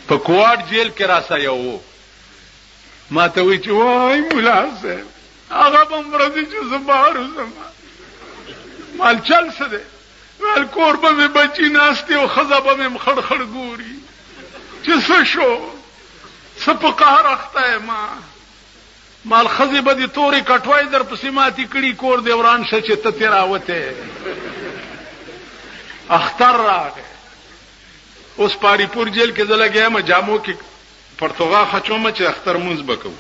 په کوارټ جیل کې راسه یو ما ته وی چې وای مولا صاحب هغه به مرضی چې زبار وسما مال چل څه ده ول کور به مې بچی ناشته او خزه به مې خړخړ ګوري چې څه شو څه په قهر اخته ما مال خزه به دي توري کټوي در پسې ماتي کړي کور دی وران شه چې ته تیراوته اختر راغی اوس پاری پور جیل کې زلګیا ما جامو کې پرتګا خچومه چې اختر مونږ بکو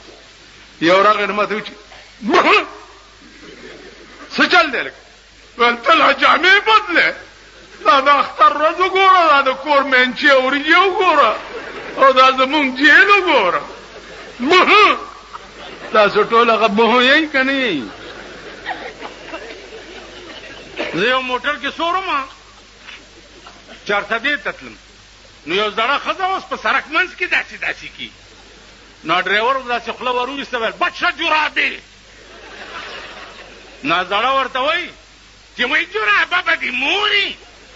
یو راغی نو ماته چې څه چل دی ول تل جامې بدله دا د اختر ورځ وګوره دا د کور منچې اوري وګوره او دا زمونږ جیل وګوره تاسو ټول هغه به یې کني زه یو موټر کې سورم چارته دې تتلم نو یو ځړه خزه اوس په سرک منځ کې داسي کی نو ډرایور داسې خپل ورورسته ول بچا جرابې نه ځړه ورته وای چې مې جرابه به دې موري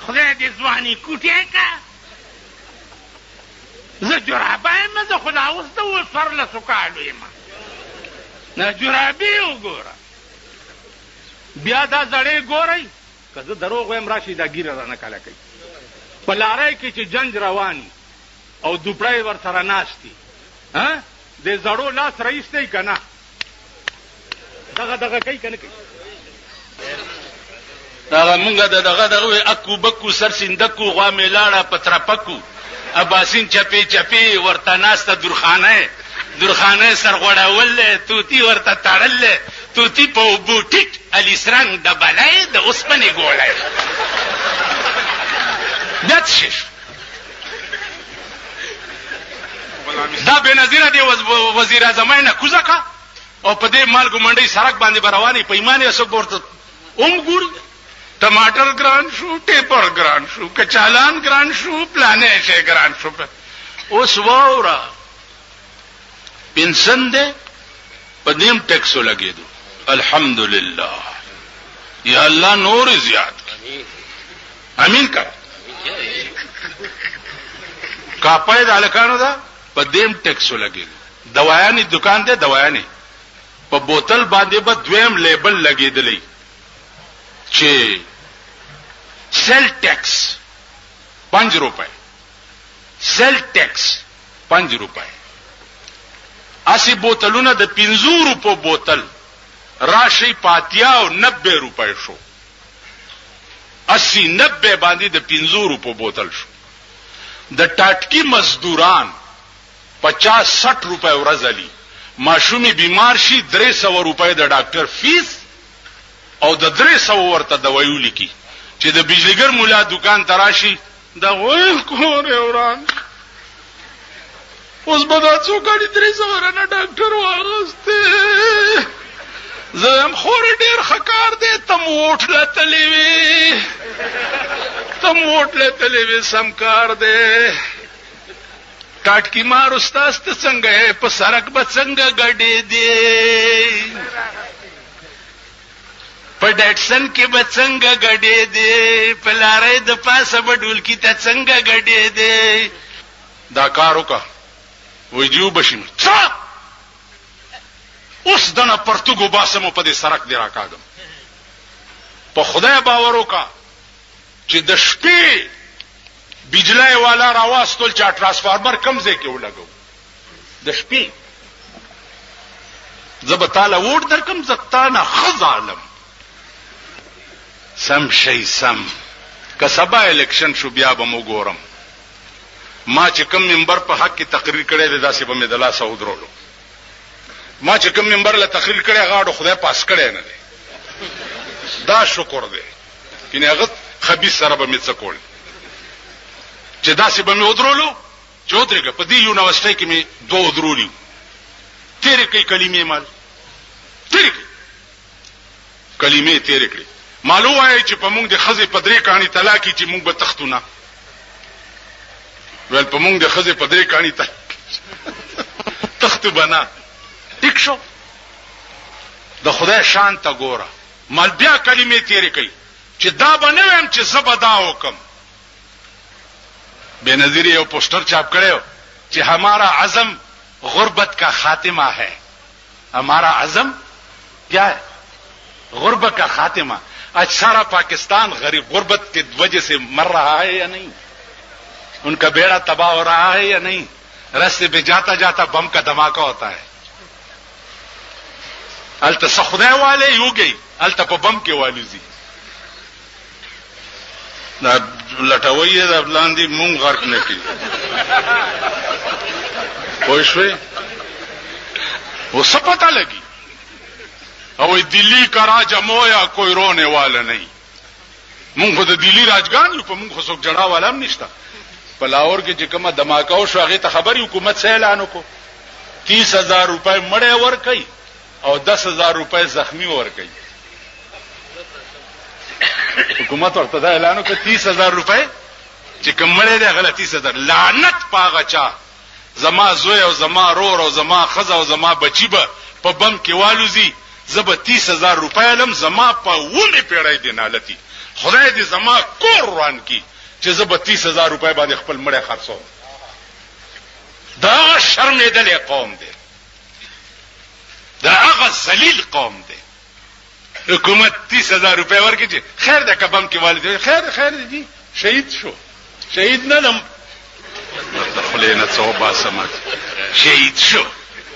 خدای دې ځواني کوټه کا زه جرابه مې زه خدا اوس ته وفر له سکالو یم نه جرابې وګوره بیا دا ځړې ګورئ که زه دروغ وایم راشي دا ګیره رانه کاله کوي په لارۍ کې چې جنج رواني او دوپړی ورسره ناشتي د زړو لاس رایستی که نه دغه کوي که نه کوي دغه مونږ دغه اکو بکو سر سیندکو غوا مې لاړه په ترپکو اباسین چپې چپې ورته ناسته درخانه سرغوړول توتی ورته تړل توتی په بوټیک الیسرنګ ډبلای د اوسپنې ګولای دات شش دا بنظیره دی وزیر اعظم نه کوزکا او په دې مالګو منډي سړک باندې برواني پیمانه اسو ورته ګوري ټماټر ګران شو ټیپر ګران شو کچالان ګران شو پلانې شي ګران شو اوس وورا پنسن دے پدیم ٹیکسو لگے دو الحمدللہ یا اللہ نور زیاد امین کر کاپای دا لکانو دا پدیم ٹیکسو لگے دو دوایانی دکان دے دوایانی پا بوتل باندې با دویم لیبل لگے دلی چه سیل ٹیکس 5 روپے سیل ٹیکس 5 روپے اسی بوتلونه د 50 روپو بوتل راشي پاتیا او 90 روپے شو 80 90 باندې د 50 روپو بوتل شو د ټاټکی مزدوران 50 60 روپے ورځلی ماشومی بیمار شي 300 روپے د ډاکټر فیس او د 300 ورته دوايو لیکي چې د بجلیګر مولا دکان تراشي دا وای کور اوران اوس بدا څوکړی 300 نه ډاکټر واغسته زم خور ډیر خکار دې تم وټ لته وی سمکار دې ټاټکی مار استاد ته څنګه په سرک به څنګه غډې دې په ډټسن کې به څنګه غډې دې په لارې د پاسه بډول کې ته څنګه غډې دې دا کار وکړه ویجو بشیم څا اوس دنه پرتګو باسمو په دې سرک دی راکاګم په خدای باور وکا چې د شپې بجلی والا راواستول چې ترانسفارمر کم ځای کې ولګو د شپې زبطاله ووټ درکم زتانه خزالم سم شي سم که سبا الیکشن شو بیا به مو ګورم ما چې کوم منبر په حق کې تقریر کړی دی داسې به مې د لاسه ودرولو ما چې کوم منبر له تقریر کړی غاړو خدای پاس کړی نه دی دا شکر دی کینه هغه خبيث سره به مې څه کول چې داسې به مې ودرولو چې ودرېږه په دې یونیورسيټي کې مې دوه ودرولیو تیرې کوي کلمې مال تیرې کوي کلمې تیرې کړې مالو وایي چې په موږ د خزې په درې کاڼي طلاقي چې موږ به تختونه ول په موږ د خزې په درې کاڼي تختو بنا ټیک شو د خدای شان ته ګوره مال بیا کلمې تیرې کوي چې دا به نه ویم چې زه به دا وکم بېنظیر یو پوسټر چاپ کړی कि हमारा अज़म गुर्बत का खातिमा है। हमारा अज़म क्या है? गुर्बत का खातिमा। आज सारा पाकिस्तान गरीब गुर्बत की वजह से मर रहा है या नहीं? उनका बेड़ा तबाह हो रहा है या नहीं? रास्ते पे जाता जाता बम का धमाका होता है। अलता सखुदे वाले हो गई, अलता पे बम के वाली जी लटवई है लांदी मुंह गर्क ने की कोई वो सब पता लगी। और दिल्ली का राज अमोया कोई रोने वाला नहीं। मुंह खुद दिल्ली राजगान यू मुंह खुद जड़ा वाला हम निश्ता पलावर के जिकमा धमाका शो आगे तो खबर हुकूमत से ऐलान को 30,000 रुपए मड़े और कई और 10,000 रुपए जख्मी और कई। हुकूमत और तदा ऐलान को 30,000 रुपए चिकम मड़े दे गलत 30,000 लानत पागचा जमा जोय और जमा रोर और जमा खजा और जमा बची प बम के वालूजी जब 30,000 रुपए अलम जमा पा उने पेड़ाई देना लती खुदाई दी जमा कोरवान की چې زه 30,000 रुपए باندې خپل مړی خرڅوم. دا شرمېدلې قوم دی، دا هغه ذلیل قوم دی. حکومت 30,000 रुपए ورکړي چې خیر ده کبم کې والد خیر دي شهید شو شهید نه لم خلینا څو باسمات شهید شو.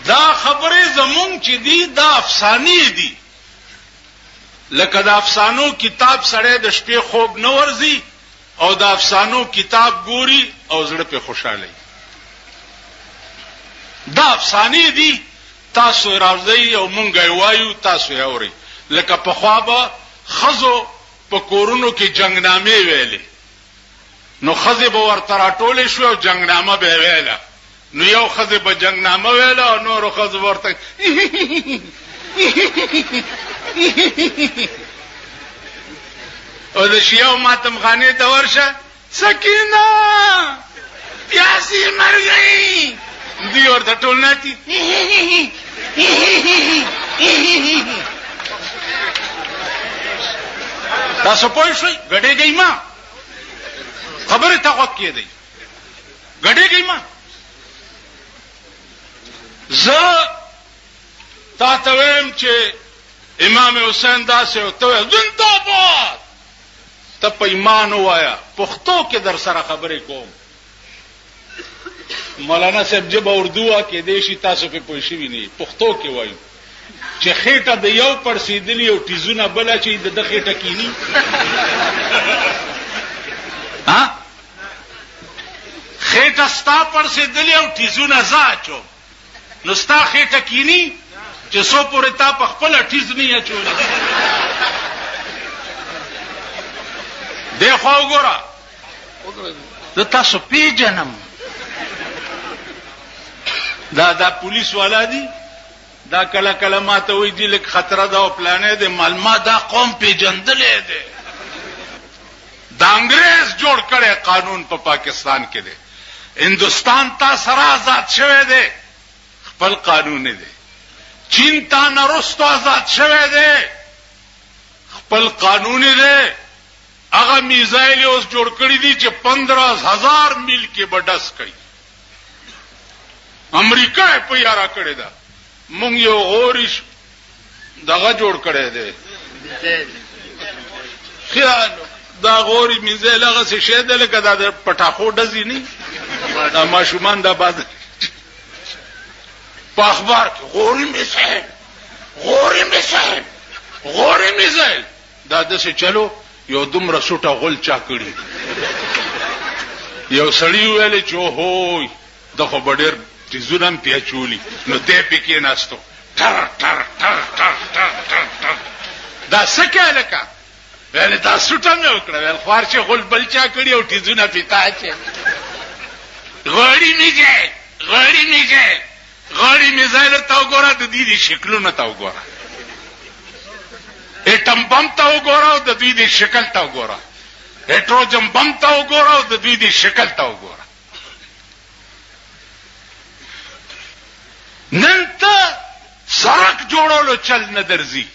دا خبره زمون چې دي دا افسانې دي. لکه د افسانو کتاب سره د شپې خوب نه ورځي او د افسانو کتاب ګوري او زړه په خوشاله. دا افسانې دي تاسو راځي او مونږ وایو تاسو یې اوري. لکه په خوابه خزو په کورونو کې جنگنامې ویلې نو خزه به ورته راټولې شو او جنگنامه به ویله نو یو خزه به جنگنامه ویله او نور خزه ورته او د شیعو ماتم خانه ته ورشه سکینه پیاسي مر گئی دی ورته ټول ناتی تاسو پوه شئ غډې گئی ما خبره ته وخت کې دی غډې گئی ما زه تا ته ویم چې امام حسین داسې او ته زنده‌باد ته په ایمان وایا پښتو کې در سره خبرې کوم. مولانا صاحب جب اردو ا کې دیشي تاسو په پوه شئ نه پښتو کې وایو چې خېټه د یو پر سیدلی او تیزونه بل چې د خېټه کینی ها خېټه ستا پر سیدلی او تیزونه زاچو نو ستا خېټه کینی چې سو پورې تا په خپل تیز نه اچولې دیکھو ګورا د تاسو پیژنم دا پولیس والا دی دا کله کله ماته وی دی لک خطر دا او پلانې دی معلومات دا قوم پیژندلې دی. دا انګريز جوړ کړي قانون په پاکستان کې دی. هندستان تا سره آزاد شوه دی خپل قانون دی. چین تا نرستو آزاد شوه دی خپل قانون دی. هغه میزایل اوس جوړ کړی دي چې 15,000 میل کې بډس کوي. امریکا په یارا کړی دا مونږ یو اورش دغه جوړ کړی دی خیال دا غوري میزایل هغه څه شه ده لکه دا پټاخو ډزی نه دا ماشومان دا باز په اخبار کې غوري میزایل دا د څه چلو یو دومره سوټه غول چا کړی یو سړی ویل چې هوی د خو بډیر تیزونم پیچولی نو دې پکې ناستو ټر ټر ټر ټر ټر ټر دا سکه لکه ویل دا سوټه مې وکړه ویل خوار چې غول بل چا کړی او تیزونه پیتا چې غړی میزایل تا وګوره د دې شکلونه تا وګوره ایټم بم تا وګوره او د دې شکل تا وګوره هیټروجن بم تا وګوره او د دې شکل تا وګوره. نن ته سړک جوړولو چل نه درځي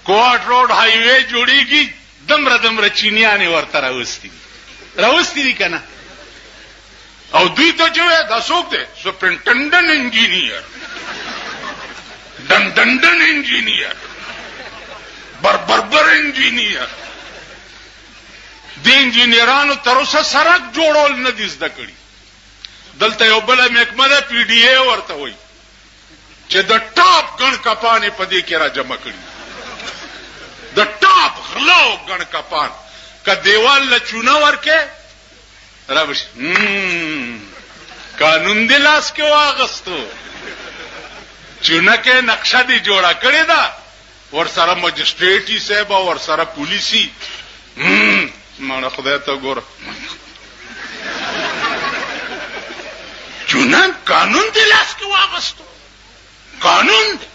کوټ روډ های وے جوړیږي دمره چینیانې ورته راوستي دي کنه او دوی ته چې دا څوک دی سپرنټنډنټ انجینیر دندندن انجینیر بربر انجینیر د انجینیرانو تر اوسه سړک جوړول نه دي زده کړي دلته یو بل محکمه ده پی ډي اے ورته وایي چې د ټاپ ګڼ کپانې په دې کې را جمع کړي د ټاپ غلا او ګڼ کپان که دیوال له چونه ورکې رابشي قانون دی لاس کې واغستو چونه کې نقشه دی جوړه کړې ده ورسره مجسټریټي صاحب او ورسره پولیسي مانه خدای ته ګوره چونه قانون دی لاس کې واغستو قانون دی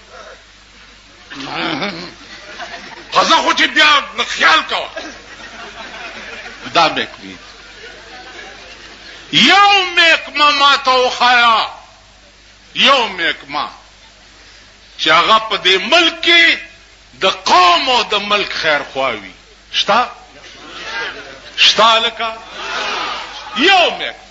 قضا خو چې بیا خیال کوه دا محکمې یو محکمه ما ته وښایه یو محکمه چې هغه په دې ملک کې د قوم او د ملک خیر خواوي شته لکه یو محکمه